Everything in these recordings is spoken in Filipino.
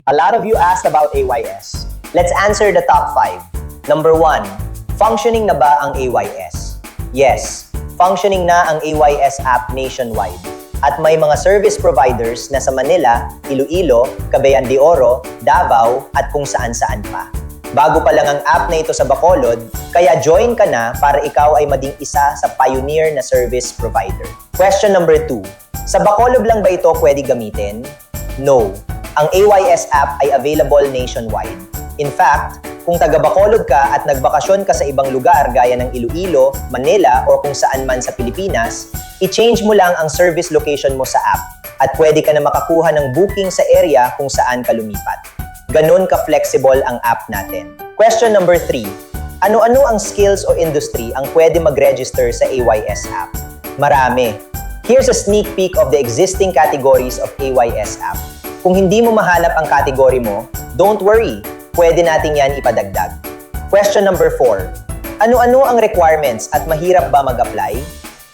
A lot of you asked about AYS. Let's answer the top 5. Number 1, functioning na ba ang AYS? Yes, functioning na ang AYS app nationwide. At may mga service providers na sa Manila, Iloilo, Cagayan de Oro, Davao at kung saan-saan pa. Bago pa lang ang app na ito sa Bacolod, kaya join ka na para ikaw ay maging isa sa pioneer na service provider. Question number 2. Sa Bacolod lang ba ito pwede gamitin? No. Ang AYS app ay available nationwide. In fact, kung taga Bacolod ka at nagbakasyon ka sa ibang lugar gaya ng Iloilo, Manila o kung saan man sa Pilipinas, i-change mo lang ang service location mo sa app at pwede ka na makakuha ng booking sa area kung saan ka lumipat. Ganon ka-flexible ang app natin. Question number 3. Ano-ano ang skills o industry ang pwede mag-register sa AYS app? Marami. Here's a sneak peek of the existing categories of AYS app. Kung hindi mo mahanap ang category mo, don't worry. Pwede natin yan ipadagdag. Question number 4. Ano-ano ang requirements at mahirap ba mag-apply?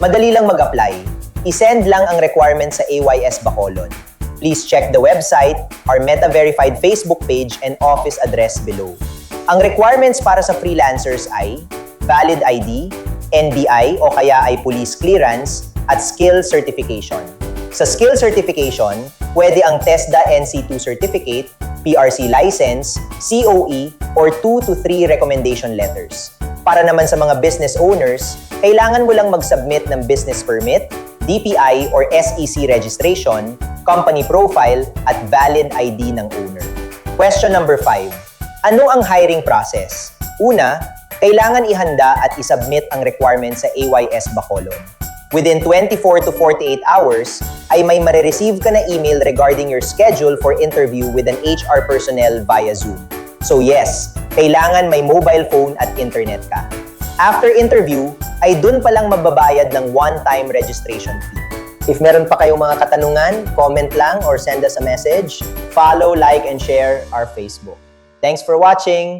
Madali lang mag-apply. I-send lang ang requirements sa AYS Bacolod. Please check the website, our Meta-verified Facebook page, and office address below. Ang requirements para sa freelancers ay valid ID, NBI o kaya ay police clearance, at skill certification. Sa skill certification, pwede ang TESDA NC2 certificate, PRC license, COE, or 2 to 3 recommendation letters. Para naman sa mga business owners, kailangan mo lang mag-submit ng business permit, DPI or SEC registration, company profile, at valid ID ng owner. Question number 5. Ano ang hiring process? Una, kailangan ihanda at isubmit ang requirements sa AYS Bacolod. Within 24 to 48 hours, ay may marireceive ka na email regarding your schedule for interview with an HR personnel via Zoom. So yes, kailangan may mobile phone at internet ka. After interview, ay dun palang mababayad ng one-time registration fee. If meron pa kayong mga katanungan, comment lang or send us a message. Follow, like, and share our Facebook. Thanks for watching!